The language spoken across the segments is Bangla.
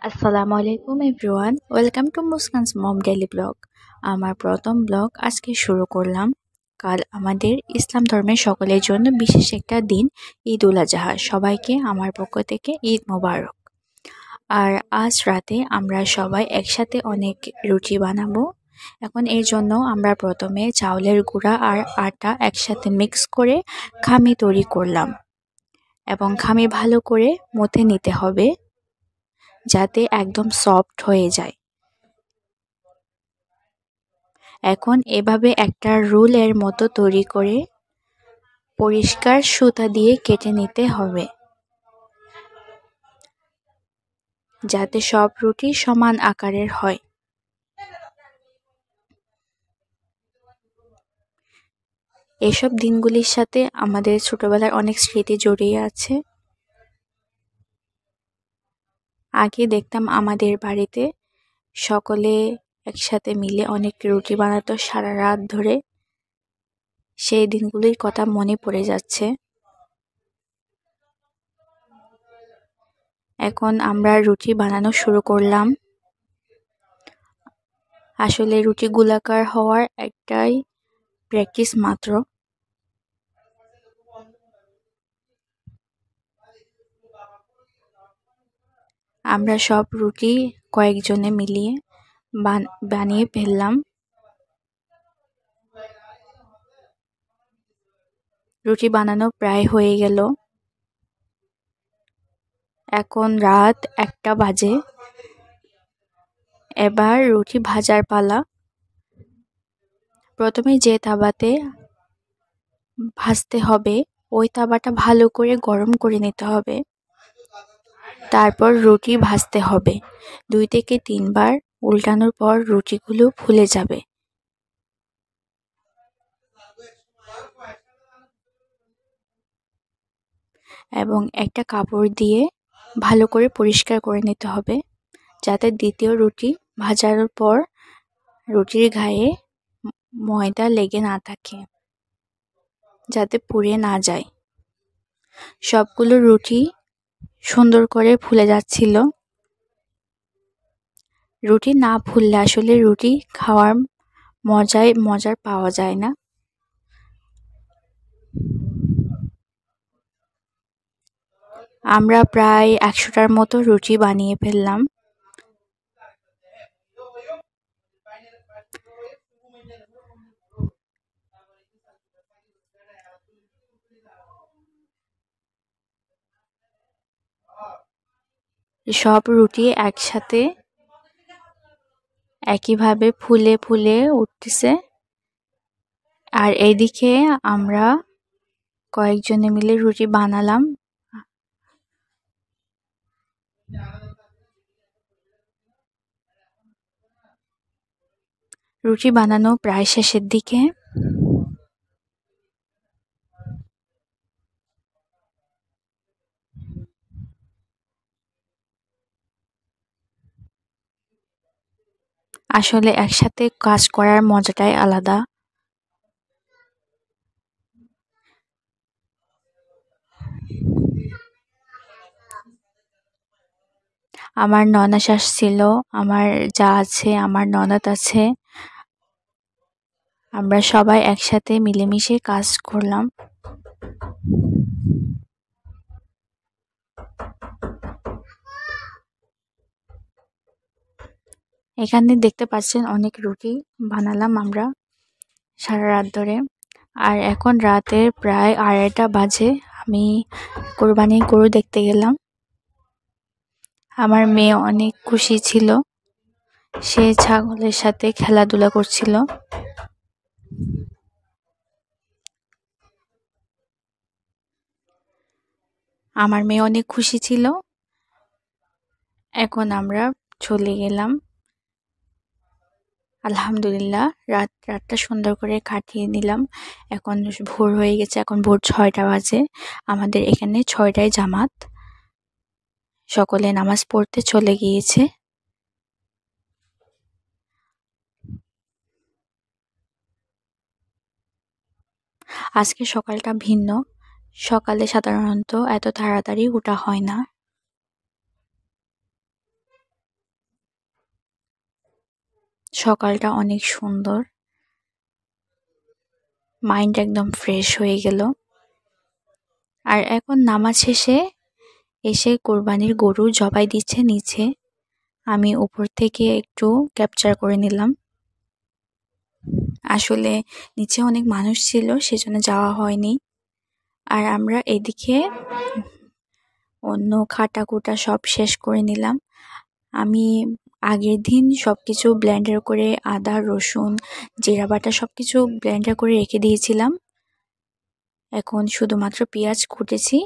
আসসালামু আলাইকুম everyone, welcome to Muskan's mom daily blog. আমার প্রথম ব্লগ আজকে শুরু করলাম। কাল আমাদের ইসলাম ধর্মের সকলের জন্য বিশেষ একটা দিন, ঈদ উল আজহা। সবাইকে আমার পক্ষ থেকে ঈদ মোবারক। আর আজ রাতে আমরা সবাই একসাথে অনেক রুটি বানাবো। এখন এর জন্য আমরা প্রথমে চাউলের গুঁড়া আর আটা একসাথে মিক্স করে খামি তৈরি করলাম এবং খামি ভালো করে মথে নিতে হবে যাতে একদম সফট হয়ে যায়। এখন এভাবে একটা রোলের মতো তৈরি করে পরিষ্কার সুতা দিয়ে কেটে নিতে হবে যাতে সব রুটি সমান আকারের হয়। এসব দিনগুলির সাথে আমাদের ছোটবেলার অনেক স্মৃতি জড়িয়ে আছে। আগে দেখতাম আমাদের বাড়িতে সকলে একসাথে মিলে অনেক রুটি বানাতো সারা রাত ধরে। সেই দিনগুলির কথা মনে পড়ে যাচ্ছে। এখন আমরা রুটি বানানো শুরু করলাম। আসলে রুটি গোলাকার হওয়ার একটাই প্র্যাকটিস মাত্র। আমরা সব রুটি কয়েকজনে মিলিয়ে বানিয়ে ফেললাম। রুটি বানানো প্রায় হয়ে গেল। এখন রাত 1টা বাজে। এবার রুটি ভাজার পালা। প্রথমে যে তাওয়াতে ভাজতে হবে ওই তাওয়াটা ভালো করে গরম করে নিতে হবে। তারপর রুটি ভাজতে হবে। 2 থেকে 3 বার উল্টানোর পর রুটিগুলো ফুলে যাবে। এবং একটা কাপড় দিয়ে ভালো করে পরিষ্কার করে নিতে হবে যাতে দ্বিতীয় রুটি ভাজার পর রুটির গায়ে ময়দা লেগে না থাকে, যাতে পুড়ে না যায়। সবগুলো রুটি সুন্দর করে ফুলে যাচ্ছিল। রুটি না ফুললে আসলে রুটি খাওয়ার মজার পাওয়া যায় না। আমরা প্রায় 100টার মতো রুটি বানিয়ে ফেললাম। সব রুটি একসাথে একইভাবে ফুলে ফুলে উঠতেছে। আর এইদিকে আমরা কয়েকজনে মিলে রুটি বানালাম। রুটি বানানো প্রায় শেষের দিকে। আসলে একসাথে কাজ করার মজাটাই আলাদা। আমার ননাস আসছিল, আমার যা আছে, আমার ননদ আছে। আমরা সবাই একসাথে মিলেমিশে কাজ করলাম। এখানে দেখতে পাচ্ছেন অনেক রুটি বানালাম আমরা সারা রাত ধরে। আর এখন রাতের প্রায় 2:30টা বাজে। আমি কোরবানির গরু দেখতে গেলাম। আমার মেয়ে অনেক খুশি ছিল। সে ছাগলের সাথে খেলাধুলা করছিল। আমার মেয়ে অনেক খুশি ছিল। এখন আমরা চলে গেলাম। আলহামদুলিল্লাহ রাতটা সুন্দর করে কাটিয়ে নিলাম। এখন ভোর হয়ে গেছে, এখন ভোর 6টা বাজে। আমাদের এখানে 6টায় জামাত। সকলে নামাজ পড়তে চলে গিয়েছে। আজকে সকালটা ভিন্ন। সকালে সাধারণত এত তাড়াতাড়ি ওঠা হয় না। সকালটা অনেক সুন্দর, মাইন্ড একদম ফ্রেশ হয়ে গেল। আর এখন নামাজ শেষে এসে কোরবানির গরু জবাই দিচ্ছে নিচে। আমি উপর থেকে একটু ক্যাপচার করে নিলাম। আসলে নিচে অনেক মানুষ ছিল, সেজন্য যাওয়া হয়নি। আর আমরা এদিকে অন্য খাটাকুটা সব শেষ করে নিলাম। আমি আগের দিন সবকিছু ব্লেন্ডার করে আদা, রসুন, জিরা বাটা সবকিছু ব্লেন্ডার করে রেখে দিয়েছিলাম। এখন শুধুমাত্র পেঁয়াজ কুটেছি।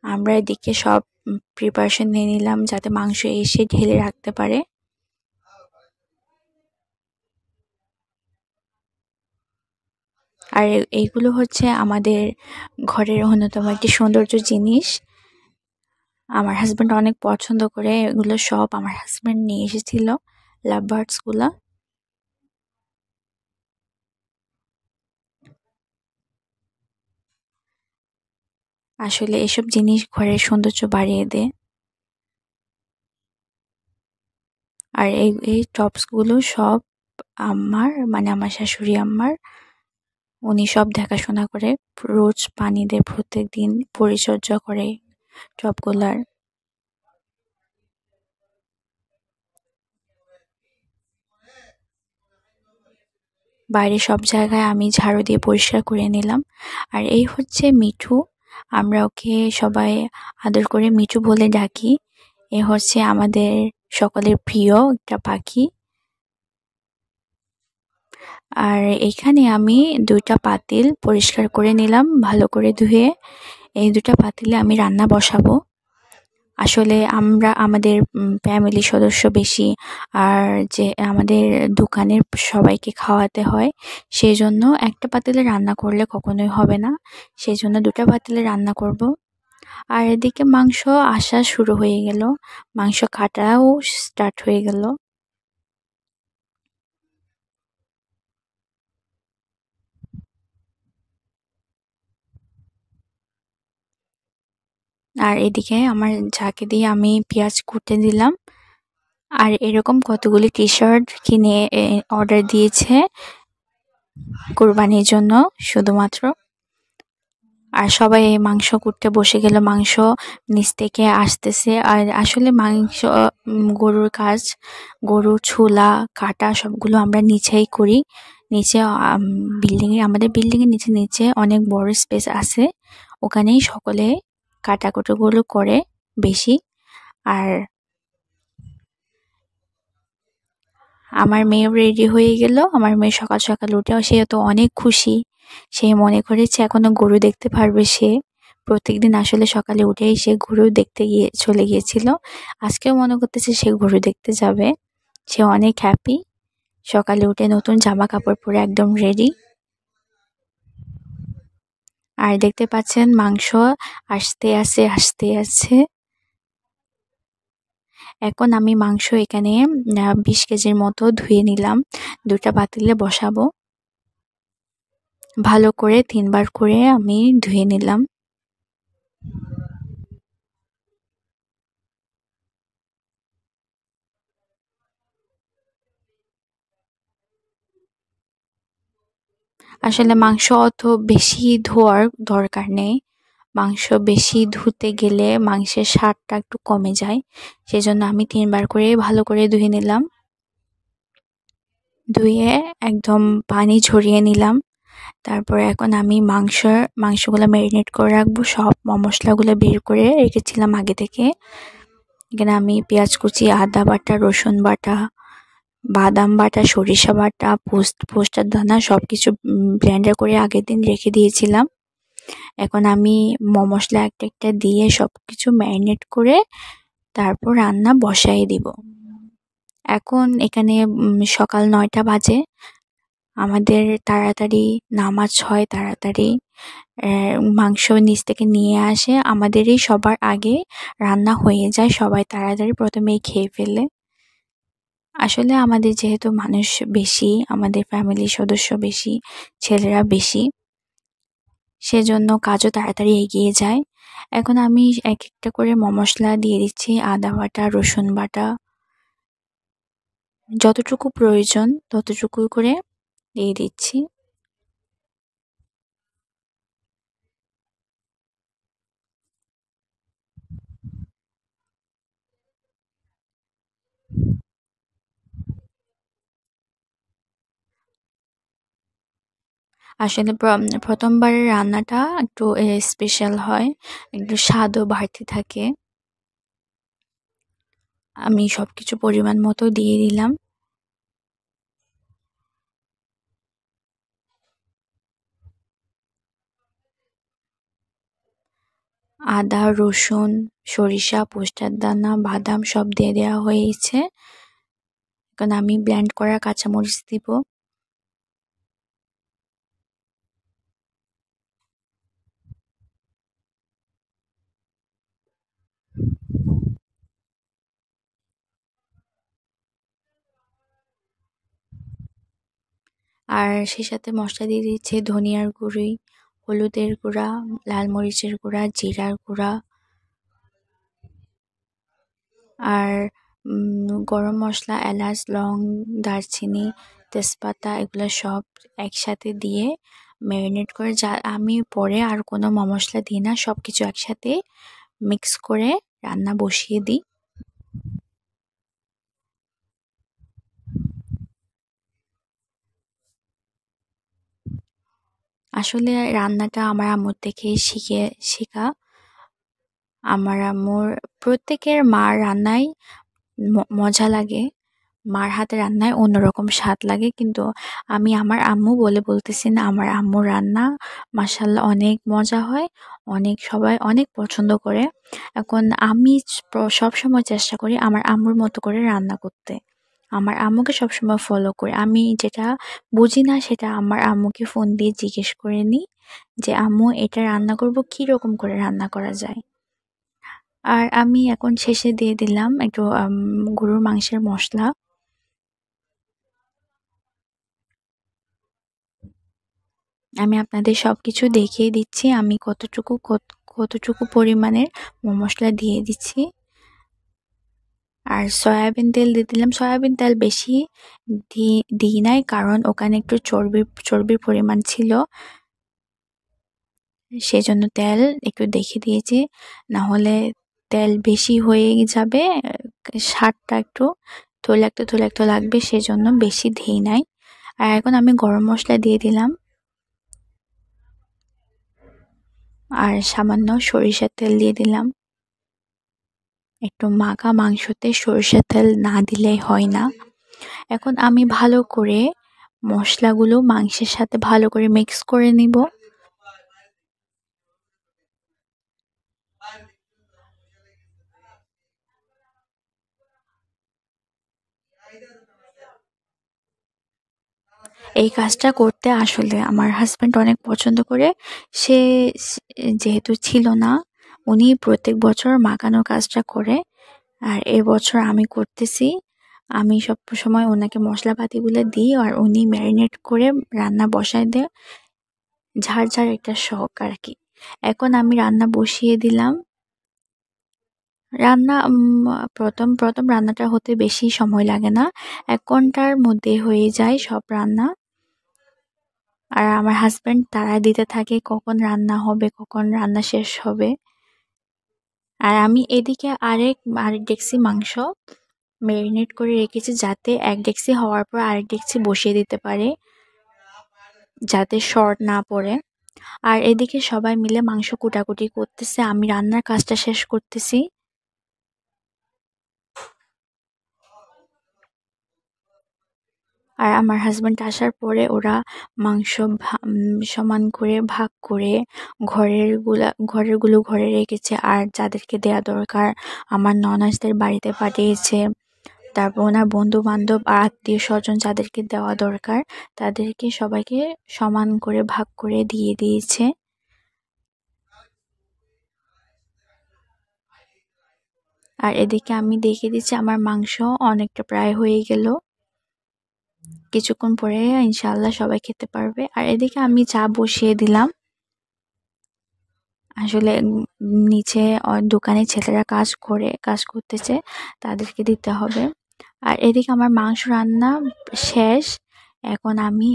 আমরা এদিকে সব প্রিপারেশন নিয়ে নিলাম যাতে মাংস এসে ঢেলে রাখতে পারে। আর এইগুলো হচ্ছে আমাদের ঘরের অন্যতম একটি সৌন্দর্য জিনিস। আমার হাজব্যান্ড অনেক পছন্দ করে এগুলো, সব আমার হাজব্যান্ড নিয়ে এসেছিল, লাভ বার্ডস গুলা। আসলে এসব জিনিস ঘরের সৌন্দর্য বাড়িয়ে দেয়। আর এই টপস গুলো সব মানে আমার শাশুড়ি আম্মার, উনি সব দেখাশোনা করে, রোজ পানি দেয়, প্রত্যেক দিন পরিচর্যা করে টপগুলার। বাইরে সব জায়গায় আমি ঝাড়ু দিয়ে পরিষ্কার করে নিলাম। আর এই হচ্ছে মিঠু, আমরা ওকে সবাই আদর করে মিঠু বলে ডাকি। এ হচ্ছে আমাদের সকলের প্রিয় একটা পাখি। আর এখানে আমি 2টা পাতিল পরিষ্কার করে নিলাম ভালো করে ধুয়ে। এই 2টা পাতিলে আমি রান্না বসাবো। আসলে আমরা আমাদের ফ্যামিলি সদস্য বেশি, আর যে আমাদের দোকানের সবাইকে খাওয়াতে হয়, সেই জন্য একটা পাতিলে রান্না করলে কখনোই হবে না। সেই জন্য 2টা পাতিলে রান্না করব। আর এদিকে মাংস আসা শুরু হয়ে গেল, মাংস কাটাও স্টার্ট হয়ে গেল। আর এদিকে আমার যাকে দিয়ে আমি পেঁয়াজ কুটে দিলাম। আর এরকম কতগুলি টি শার্ট কিনে অর্ডার দিয়েছে কোরবানির জন্য শুধুমাত্র। আর সবাই মাংস কুটতে বসে গেল, মাংস নিচ থেকে আসতেছে। আর আসলে মাংস গরুর কাজ, গরু ছোলা কাটা সবগুলো আমরা নিচেই করি। নিচে আমাদের বিল্ডিংয়ের নিচে নিচে অনেক বড় স্পেস আছে, ওখানেই সকলে কাটাকুটোগুলো করে বেশি। আর আমার মেয়েও রেডি হয়ে গেল। আমার মেয়ে সকাল সকাল উঠেও সে তো অনেক খুশি। সে মনে করেছে এখনো গরু দেখতে পারবে সে। প্রত্যেকদিন আসলে সকালে উঠেই সে গরু দেখতে চলে গিয়েছিল। আজকেও মনে করতেছে সে গরু দেখতে যাবে। সে অনেক হ্যাপি। সকালে উঠে নতুন জামা কাপড় পরে একদম রেডি। আর দেখতে পাচ্ছেন মাংস আসতে আছে। এখন আমি মাংস এখানে 20 কেজির মতো ধুয়ে নিলাম, 2টা পাতিলে বসাবো। ভালো করে 3বার করে আমি ধুয়ে নিলাম। আসলে মাংস অত বেশি ধোয়ার দরকার নেই। মাংস বেশি ধুতে গেলে মাংসের স্বাদটা একটু কমে যায়। সেজন্য আমি 3বার করে ভালো করে ধুয়ে নিলাম। ধুয়ে একদম পানি ঝরিয়ে নিলাম। তারপর এখন আমি মাংসগুলো ম্যারিনেট করে রাখবো। সব মশলাগুলো বের করে রেখেছিলাম আগে থেকে। এখানে আমি পেঁয়াজ কুচি, আদা বাটা, রসুন বাটা, বাদাম বাটা, সরিষা বাটা, পোস্তার দানা সবকিছু ব্লেন্ডার করে আগের দিন রেখে দিয়েছিলাম। এখন আমি মশলা একটা একটা দিয়ে সবকিছু ম্যারিনেট করে তারপর রান্না বসাই দিব। এখন এখানে সকাল 9টা বাজে। আমাদের তাড়াতাড়ি নামাজ হয়, তাড়াতাড়ি মাংস নিচ থেকে নিয়ে আসে, আমাদেরই সবার আগে রান্না হয়ে যায়। সবাই তাড়াতাড়ি প্রথমেই খেয়ে ফেলে। আসলে আমাদের যেহেতু মানুষ বেশি, আমাদের ফ্যামিলির সদস্য বেশি, ছেলেরা বেশি, সেজন্য কাজও তাড়াতাড়ি এগিয়ে যায়। এখন আমি এক একটা করে মশলা দিয়ে দিচ্ছি, আদা বাটা, রসুন বাটা, যতটুকু প্রয়োজন ততটুকু করে দিয়ে দিচ্ছি। আসলে প্রথমবারের রান্নাটা একটু স্পেশাল হয়, একটু স্বাদও বাড়তি থাকে। আমি সবকিছু পরিমাণ মতো দিয়ে দিলাম। আদা, রসুন, সরিষা, পোস্তার দানা, বাদাম সব দিয়ে দেওয়া হয়েছে। এখন আমি ব্লেন্ড করা কাঁচামরিচ দিব। আর সেই সাথে মশলা দিয়ে দিচ্ছে ধনিয়ার গুঁড়ি, হলুদের গুঁড়া, লাল মরিচের গুঁড়া, জিরার গুঁড়া আর গরম মশলা, এলাচ, লং, দারচিনি, তেজপাতা এগুলো সব একসাথে দিয়ে ম্যারিনেট করে, যা আমি পরে আর কোনো মশলা দিই না, সব কিছু একসাথে মিক্স করে রান্না বসিয়ে দিই। আসলে রান্নাটা আমার আম্মুর থেকে শেখা। আমার আম্মুর প্রত্যেকের মার রান্নাই মজা লাগে, মার হাতে রান্নায় অন্যরকম স্বাদ লাগে, কিন্তু আমি আমার আম্মু বলে বলতেছি না, আমার আম্মুর রান্না মাশাআল্লাহ অনেক মজা হয়, অনেক সবাই অনেক পছন্দ করে। এখন আমি সবসময় চেষ্টা করি আমার আম্মুর মতো করে রান্না করতে, আমার আম্মুকে সবসময় ফলো করি। আমি যেটা বুঝি না সেটা আমার আম্মুকে ফোন দিয়ে জিজ্ঞেস করে নিই যে আম্মু এটা রান্না করব, কী রকম করে রান্না করা যায়। আর আমি এখন শেষে দিয়ে দিলাম একটু গরুর মাংসের মশলা। আমি আপনাদের সবকিছু দেখিয়ে দিচ্ছি আমি কতটুকু পরিমাণের মশলা দিয়ে দিচ্ছি। আর সয়াবিন তেল দিয়ে দিলাম। সয়াবিন তেল বেশি দিই নাই, কারণ ওখানে একটু চর্বির পরিমাণ ছিল, সেজন্য তেল একটু দেখে দিয়েছি, না হলে তেল বেশি হয়ে যাবে, স্বাদটা একটু তৈলাক্ত লাগবে, সেজন্য বেশি দিই নাই। আর এখন আমি গরম মশলা দিয়ে দিলাম আর সামান্য সরিষার তেল দিয়ে দিলাম। একটু মাখা মাংসতে সরিষার তেল না দিলেই হয় না। এখন আমি ভালো করে মশলাগুলো মাংসের সাথে ভালো করে মিক্স করে নিব। এই কাজটা করতে আসলে আমার হাজব্যান্ড অনেক পছন্দ করে। সে যেহেতু ছিল না, উনি প্রত্যেক বছর মাখানোর কাজটা করে, আর এবছর আমি করতেছি। আমি সব সময় ওনাকে মশলাপাতিগুলো দিই আর উনি ম্যারিনেট করে রান্না বসায় দেয়, যার একটা শখ আর কি। এখন আমি রান্না বসিয়ে দিলাম। রান্না প্রথম রান্নাটা হতে বেশি সময় লাগে না, 1 ঘন্টার মধ্যে হয়ে যায় সব রান্না। আর আমার হাজব্যান্ড তাড়া দিতে থাকে কখন রান্না হবে, কখন রান্না শেষ হবে। আর আমি এদিকে আরেক ডেকচি মাংস ম্যারিনেট করে রেখেছি, যাতে এক ডেকচি হওয়ার পর আরেক ডেকচি বসিয়ে দিতে পারে, যাতে শর্ট না পড়ে। আর এদিকে সবাই মিলে মাংস কুটাকুটি করতেছে, আমি রান্নার কাজটা শেষ করতেছি। আর আমার হাজব্যান্ড আসার পরে ওরা মাংস সমান করে ভাগ করে ঘরেরগুলো ঘরে রেখেছে, আর যাদেরকে দেয়া দরকার আমার ননদদের বাড়িতে পাঠিয়েছে। তারপর ওনার বন্ধু বান্ধব আর আত্মীয় স্বজন যাদেরকে দেওয়া দরকার তাদেরকে সবাইকে সমান করে ভাগ করে দিয়ে দিয়েছে। আর এদিকে আমি দেখে দিচ্ছি আমার মাংস অনেকটা প্রায় হয়ে গেল, কিছুক্ষণ পরে ইনশাআল্লাহ সবাই খেতে পারবে। আর এদিকে আমি চা বসিয়ে দিলাম। আসলে নিচে দোকানে ছেলেরা কাজ করতেছে, তাদেরকে দিতে হবে। আর এদিকে আমার মাংস রান্না শেষ। এখন আমি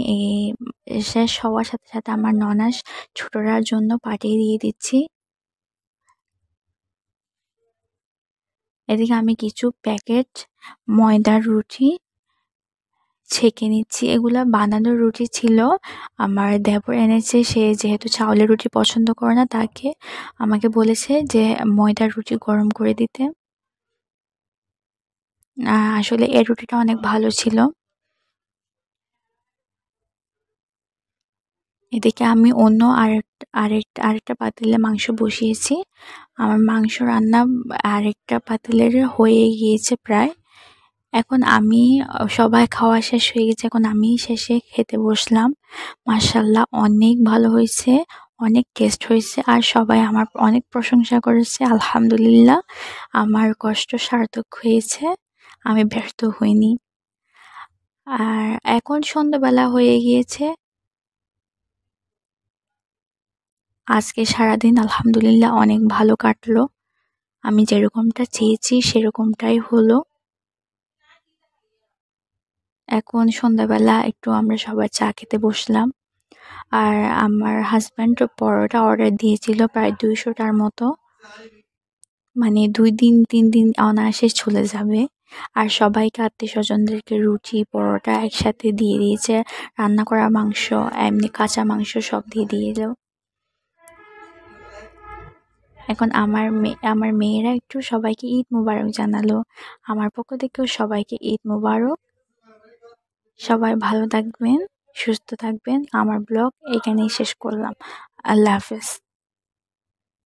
শেষ হওয়ার সাথে সাথে আমার ননাস ছোটরার জন্য পাঠিয়ে দিয়ে দিচ্ছি। এদিকে আমি কিছু প্যাকেট ময়দার রুটি ছেঁকে নিচ্ছি। এগুলা বানানোর রুটি ছিল, আমার দেবর এনেছে। সে যেহেতু চাউলের রুটি পছন্দ করে না, তাকে আমাকে বলেছে যে ময়দার রুটি গরম করে দিতে। আসলে এই রুটিটা অনেক ভালো ছিল। এদিকে আমি অন্য আরেকটা পাতিলে মাংস বসিয়েছি। আমার মাংস রান্না আরেকটা পাতিলের হয়ে গিয়েছে প্রায়। এখন আমি সবাই খাওয়া শেষ হয়ে গেছে, এখন আমি শেষে খেতে বসলাম। মাশাআল্লাহ অনেক ভালো হয়েছে, অনেক টেস্ট হয়েছে, আর সবাই আমার অনেক প্রশংসা করেছে। আলহামদুলিল্লাহ, আমার কষ্ট সার্থক হয়েছে, আমি ব্যর্থ হইনি। আর এখন সন্ধ্যাবেলা হয়ে গিয়েছে। আজকে সারাদিন আলহামদুলিল্লাহ অনেক ভালো কাটলো। আমি যেরকমটা চেয়েছি সেরকমটাই হলো। এখন সন্ধ্যাবেলা একটু আমরা সবাই চা খেতে বসলাম। আর আমার হাজব্যান্ড পরোটা অর্ডার দিয়েছিল প্রায় 200টার মতো, মানে 2 দিন 3 দিন অনায়াসে চলে যাবে। আর সবাইকে আত্মীয় স্বজনদেরকে রুটি পরোটা একসাথে দিয়ে দিয়েছে, রান্না করা মাংস এমনি কাঁচা মাংস সব দিয়ে দিয়েছিল। এখন আমার মেয়েরা একটু সবাইকে ঈদ মোবারক জানালো। আমার পক্ষ থেকেও সবাইকে ঈদ মোবারক। সবাই ভালো থাকবেন, সুস্থ থাকবেন। আমার ব্লগ এখানেই শেষ করলাম। আল্লাহ হাফেজ।